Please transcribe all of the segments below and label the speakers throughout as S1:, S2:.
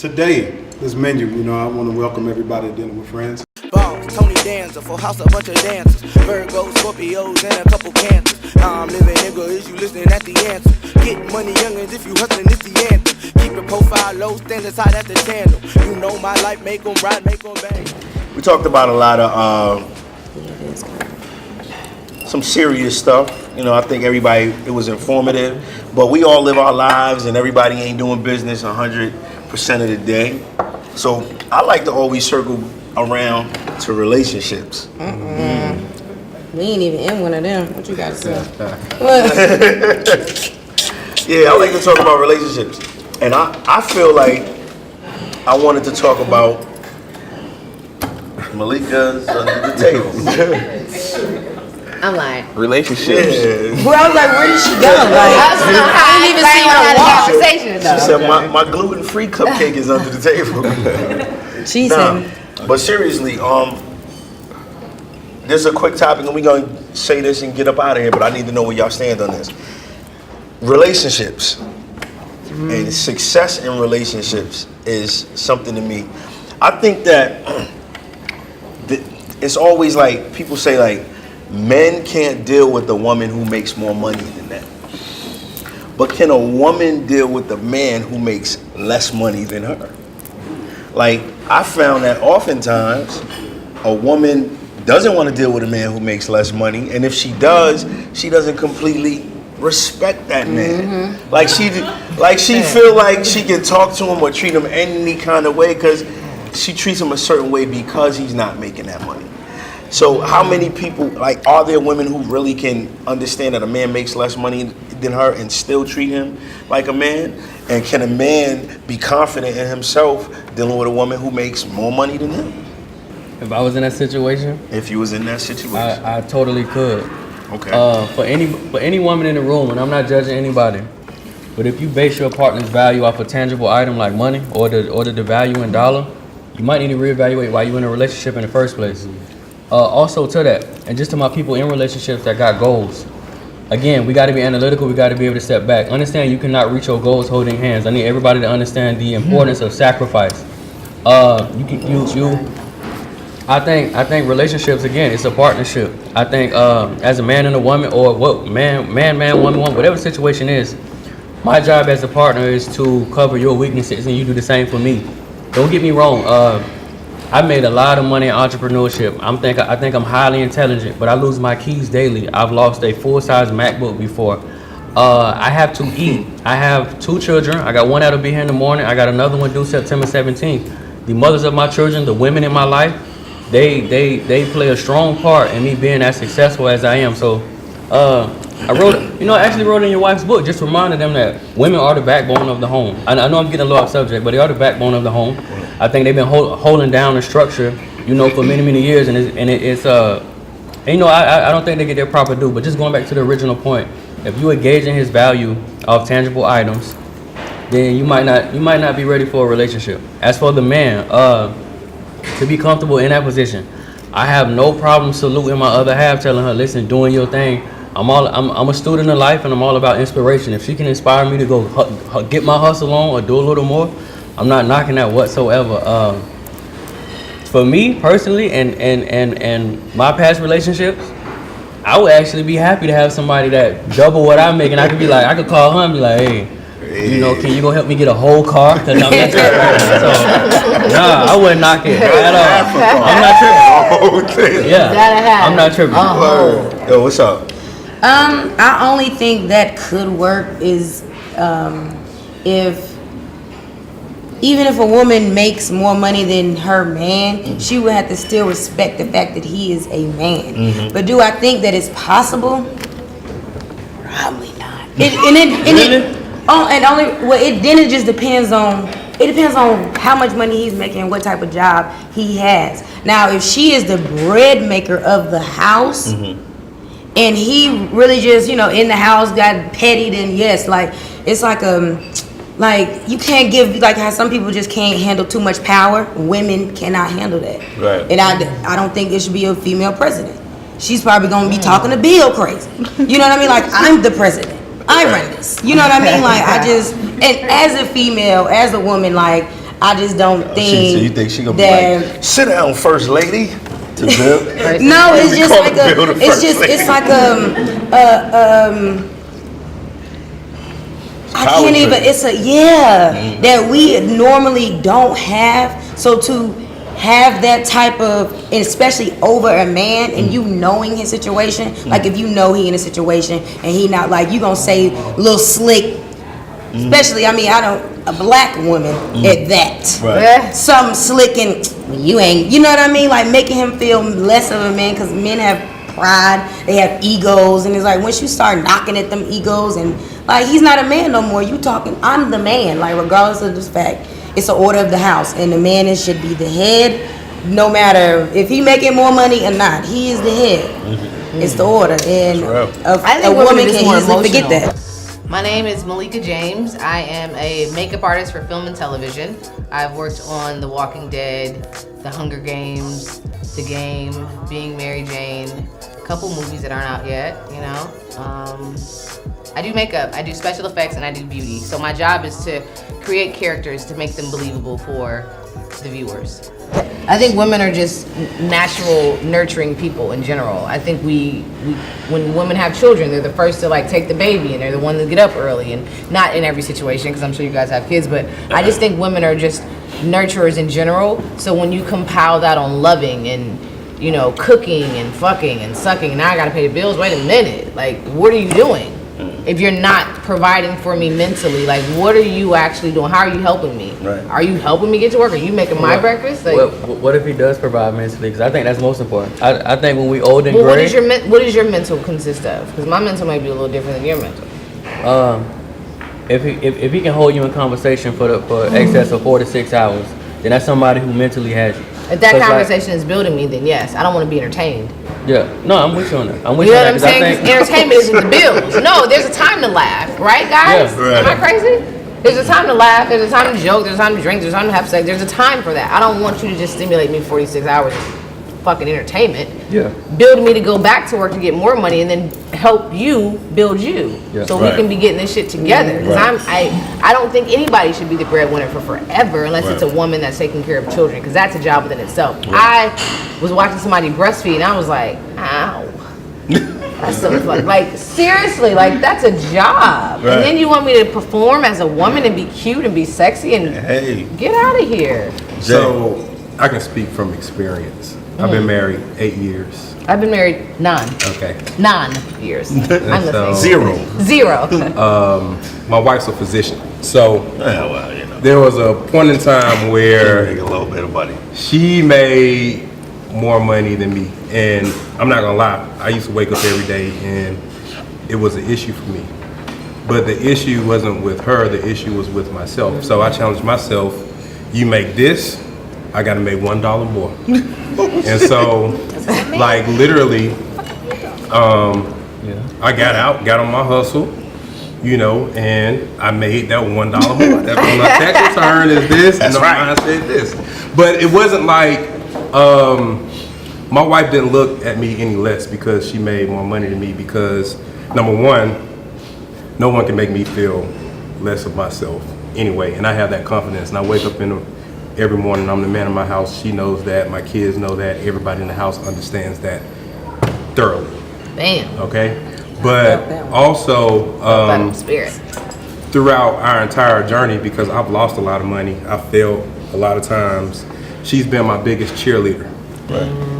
S1: Today, this menu, I want to welcome everybody to Dinner with Friends.
S2: Boss, Tony Danza, full house, a bunch of dancers. Virgos, Scorpios, and a couple cancers. Now I'm living, nigga, is you listening at the answer? Get money, youngins, if you hustling, it's the anthem. Keep your profile low, standing side at the tandem. You know my life, make them ride, make them bang.
S3: We talked about a lot of some serious stuff. I think it was informative, but we all live our lives and everybody ain't doing business 100% of the day. So I like to always circle around to relationships.
S4: We ain't even in one of them. What you got to say?
S3: Yeah, I like to talk about relationships. And I feel like I wanted to talk about Malika's under the table.
S5: I'm like
S3: relationships. Yeah.
S4: Bro, I was like, where did she go? Like, I didn't even see her walk.
S5: Conversation, though.
S3: She said my gluten-free cupcake is under the table.
S4: She said.
S3: But seriously, this is a quick topic, and we're gonna say this and get up out of here. But I need to know where y'all stand on this. Relationships and success in relationships is something to me. I think that it's always like people say like men can't deal with a woman who makes more money than them. But can a woman deal with a man who makes less money than her? Like, I found that oftentimes a woman doesn't want to deal with a man who makes less money, and if she does, she doesn't completely respect that man. Like she feel like she can talk to him or treat him any kind of way because she treats him a certain way because he's not making that money. So how many people, like, are there women who really can understand that a man makes less money than her and still treat him like a man? And can a man be confident in himself dealing with a woman who makes more money than him?
S6: If I was in that situation?
S3: If you was in that situation.
S6: I totally could.
S3: Okay.
S6: For any woman in the room, and I'm not judging anybody, but if you base your partner's value off a tangible item like money or the value in dollar, you might need to reevaluate why you're in a relationship in the first place. Also to that, and just to my people in relationships that got goals, again, we got to be analytical. We got to be able to step back. Understand you cannot reach your goals holding hands. I need everybody to understand the importance of sacrifice. I think relationships, again, it's a partnership. I think as a man and a woman, or what man, woman, whatever the situation is, my job as a partner is to cover your weaknesses, and you do the same for me. Don't get me wrong. I made a lot of money in entrepreneurship. I think I'm highly intelligent, but I lose my keys daily. I've lost a full-size MacBook before. I have to eat. I have 2 children. I got one that'll be here in the morning. I got another one due September 17th. The mothers of my children, the women in my life, they play a strong part in me being as successful as I am. So I actually wrote in your wife's book, just reminding them that women are the backbone of the home. I know I'm getting a little off subject, but they are the backbone of the home. I think they've been holding down the structure, for many years, and it's I don't think they get their proper due. But just going back to the original point, if you engage in his value of tangible items, then you might not be ready for a relationship. As for the man, to be comfortable in that position, I have no problem saluting my other half, telling her, listen, doing your thing. I'm a student of life, and I'm all about inspiration. If she can inspire me to go get my hustle on or do a little more, I'm not knocking that whatsoever. For me personally, and my past relationships, I would actually be happy to have somebody that double what I make, and I could call her and be like, hey, can you go help me get a whole car? Cause I'm not tripping. I wouldn't knock it at all. I'm not tripping. Yeah, I'm not tripping.
S3: Yo, what's up?
S4: I only think that could work is even if a woman makes more money than her man, she would have to still respect the fact that he is a man. But do I think that it's possible? Probably not. It just depends on. It depends on how much money he's making and what type of job he has. Now, if she is the bread maker of the house, and he really just, in the house got petty, then yes, it's like you can't give, like how some people just can't handle too much power. Women cannot handle that. Right. And I don't think there should be a female president. She's probably going to be talking to Bill crazy. You know what I mean? Like, I'm the president. I run this. You know what I mean? Like, and as a female, as a woman, like, I just don't think.
S3: So you think she gonna be
S4: that,
S3: like, sit down, first lady, to Bill?
S4: No, it's
S3: We
S4: just
S3: call
S4: like
S3: Bill the
S4: it's
S3: first
S4: just
S3: lady.
S4: it's like I
S3: Power
S4: can't even.
S3: trip.
S4: It's a that we normally don't have. So to have that type of, and especially over a man, and you knowing his situation, like if you know he in a situation and he not like you gonna say little slick. Especially, I mean, a black woman at that.
S3: Right.
S4: Something slick and you ain't, you know what I mean? Like making him feel less of a man, because men have pride, they have egos, and it's like once you start knocking at them egos, and like he's not a man no more. You talking, I'm the man, like regardless of this fact, it's an order of the house, and the man should be the head, no matter if he making more money or not. He is the head. It's the order, and
S5: I think
S4: a woman
S5: women are just
S4: can
S5: more
S4: easily forget
S5: emotional.
S4: that.
S5: My name is Malika James. I am a makeup artist for film and television. I've worked on The Walking Dead, The Hunger Games, The Game, Being Mary Jane, a couple movies that aren't out yet, you know. I do makeup, I do special effects, and I do beauty. So my job is to create characters to make them believable for the viewers. I think women are just natural nurturing people in general. I think we when women have children, they're the first to like take the baby, and they're the one to get up early, and not in every situation, because I'm sure you guys have kids, but I just think women are just nurturers in general. So when you compile that on loving and, you know, cooking and fucking and sucking, and now I gotta pay the bills, wait a minute, like what are you doing? If you're not providing for me mentally, like what are you actually doing? How are you helping me?
S3: Right.
S5: Are you helping me get to work? Are you making my breakfast? Like,
S6: What if he does provide mentally? Because I think that's most important. I think when we old and
S5: well,
S6: gray,
S5: what does your mental consist of? Because my mental might be a little different than your mental.
S6: if he can hold you in conversation for excess of 4 to 6 hours, then that's somebody who mentally has you.
S5: If that
S6: 'Cause,
S5: conversation is building me, then yes, I don't want to be entertained.
S6: Yeah, no, I'm with you on that. I'm with
S5: You
S6: you
S5: know
S6: on
S5: what
S6: that.
S5: I'm saying? 'Cause entertainment isn't the bills. No, there's a time to laugh, right, guys?
S6: Yeah,
S3: right.
S5: Am I crazy? There's a time to laugh. There's a time to joke. There's a time to drink. There's a time to have sex. There's a time for that. I don't want you to just stimulate me 46 hours of fucking entertainment.
S6: Yeah.
S5: Build me to go back to work to get more money, and then help you build you,
S6: Yeah.
S5: so
S3: Right.
S5: we can be getting this shit together. Because I don't think anybody should be the breadwinner for forever unless it's a woman that's taking care of children, because that's a job within itself. I was watching somebody breastfeed, and I was like, ow. That's so fun. Like seriously, like that's a job.
S3: Right.
S5: And then you want me to perform as a woman and be cute and be sexy and
S3: Hey,
S5: get out of here.
S7: So I can speak from experience. I've been married 8 years.
S5: I've been married 9
S7: Okay.
S5: years. I'm listening.
S3: zero.
S5: 0.
S7: My wife's a physician. So
S3: Yeah, well, you know,
S7: there was a point in time
S3: make
S7: where
S3: a little bit of money.
S7: she made more money than me. And I'm not gonna lie, I used to wake up every day and it was an issue for me. But the issue wasn't with her, the issue was with myself. So I challenged myself, you make this, I gotta make $1 more. And so, like literally, I got out, got on my hustle, you know, and I made that $1 more. That's when my tax return is this,
S3: That's
S7: and
S3: right.
S7: I said this. But it wasn't like, my wife didn't look at me any less because she made more money than me, because number one, no one can make me feel less of myself anyway, and I have that confidence, and I wake up every morning, I'm the man of my house. She knows that, my kids know that, everybody in the house understands that thoroughly,
S5: Bam.
S7: okay? But also,
S5: Spirit.
S7: throughout our entire journey, because I've lost a lot of money, I failed a lot of times, she's been my biggest cheerleader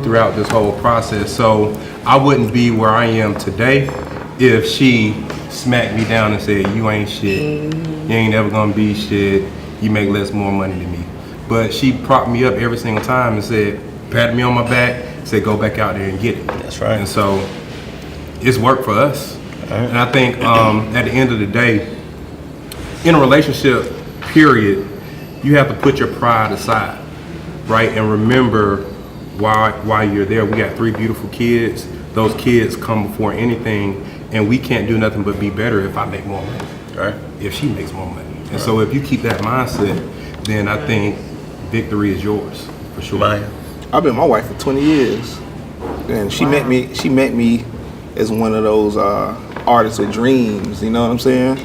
S7: throughout this whole process. So I wouldn't be where I am today if she smacked me down and said, you ain't shit, you ain't ever gonna be shit, you make more money than me. But she propped me up every single time and said, patted me on my back, said go back out there and get it.
S3: That's right.
S7: And so it's worked for us. And I think at the end of the day, in a relationship, period, you have to put your pride aside, right? And remember why you're there. We got 3 beautiful kids. Those kids come before anything, and we can't do nothing but be better if I make more money,
S3: Right.
S7: if she makes more money. And so if you keep that mindset, then I think victory is yours, for sure.
S3: Maya.
S8: I've been with my wife for 20 years, and she met me as one of those artists with dreams. You know what I'm saying?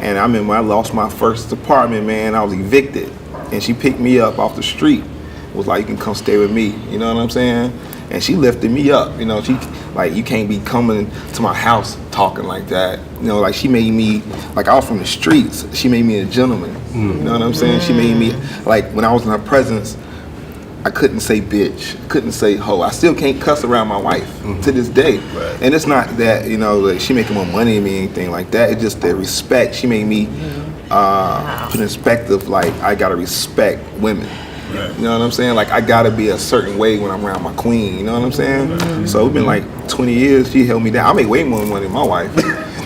S8: And I remember when I lost my first apartment, man, I was evicted, and she picked me up off the street. Was like, you can come stay with me. You know what I'm saying? And she lifted me up. You know, she like, you can't be coming to my house talking like that. You know, like she made me, like I was from the streets. She made me a gentleman. You know what I'm saying? She made me, like when I was in her presence, I couldn't say bitch, couldn't say hoe. I still can't cuss around my wife to this day. Right. And it's not that, you know, like she making more money than me, anything like that. It's just the respect. She made me put in perspective, like I gotta respect women. Right. You know what I'm saying? Like I gotta be a certain way when I'm around my queen. You know what I'm saying? So it's been like 20 years. She held me down. I make way more money than my wife.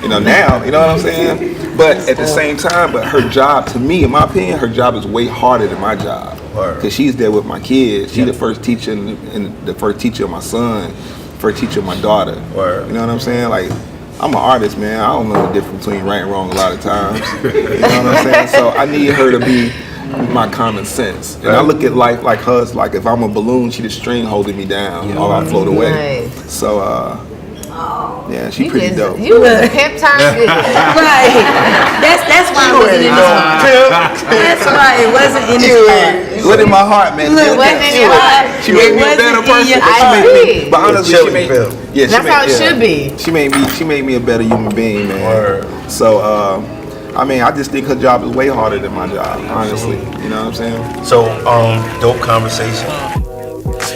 S8: You know now. You know what I'm saying? But at the same time, but her job, to me, in my opinion, her job is way harder than my job. Because she's there with my kids. She's the first teacher and the first teacher of my son, first teacher of my daughter. You know what I'm saying? Like I'm an artist, man. I don't know the difference between right and wrong a lot of times. You know what I'm saying? So I need her to be my common sense. And I look at life like hers, like if I'm a balloon, she the string holding me down, or I float away. Nice. So yeah, she pretty dope.
S5: You was a pimp time nigga.
S4: Right. That's why it wasn't in his heart. That's why it wasn't in his heart.
S8: What in my heart, man?
S5: It wasn't in your heart.
S8: She made me a better person.
S5: I see.
S8: But honestly, she made me.
S5: That's how it should be.
S8: She made me a better human being, man. So I mean, I just think her job is way harder than my job, honestly. You know what I'm saying?
S3: So, dope conversation.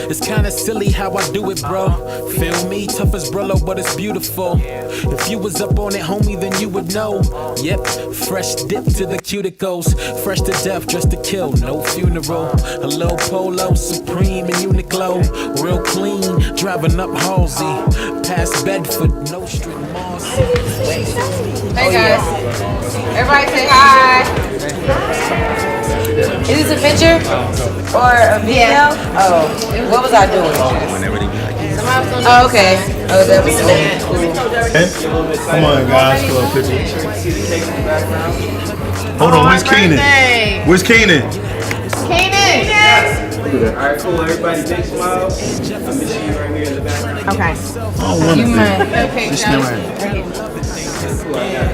S9: It's kinda silly how I do it, bro. Feel me? Tough as Brillo, but it's beautiful. If you was up on it, homie, then you would know. Yep, fresh dip to the cuticles. Fresh to death, dressed to kill, no funeral. A low polo, Supreme and Uniqlo. Real clean, driving up Halsey. Past Bedford, no street Marcy.
S5: Hey guys. Everybody say hi.
S4: Is this a picture or a video?
S5: Yeah.
S4: Oh, what was I doing? Oh, okay. Oh, that was cool.
S10: Come on, guys, for a picture. Hold on, where's Keenan? Where's Keenan?
S5: Keenan!
S11: Alright, cool. Everybody, big smile. I miss you right here in the back.
S5: Okay.
S10: I don't want to.
S5: Okay,
S10: Just stand right here.
S11: Cool, I got it.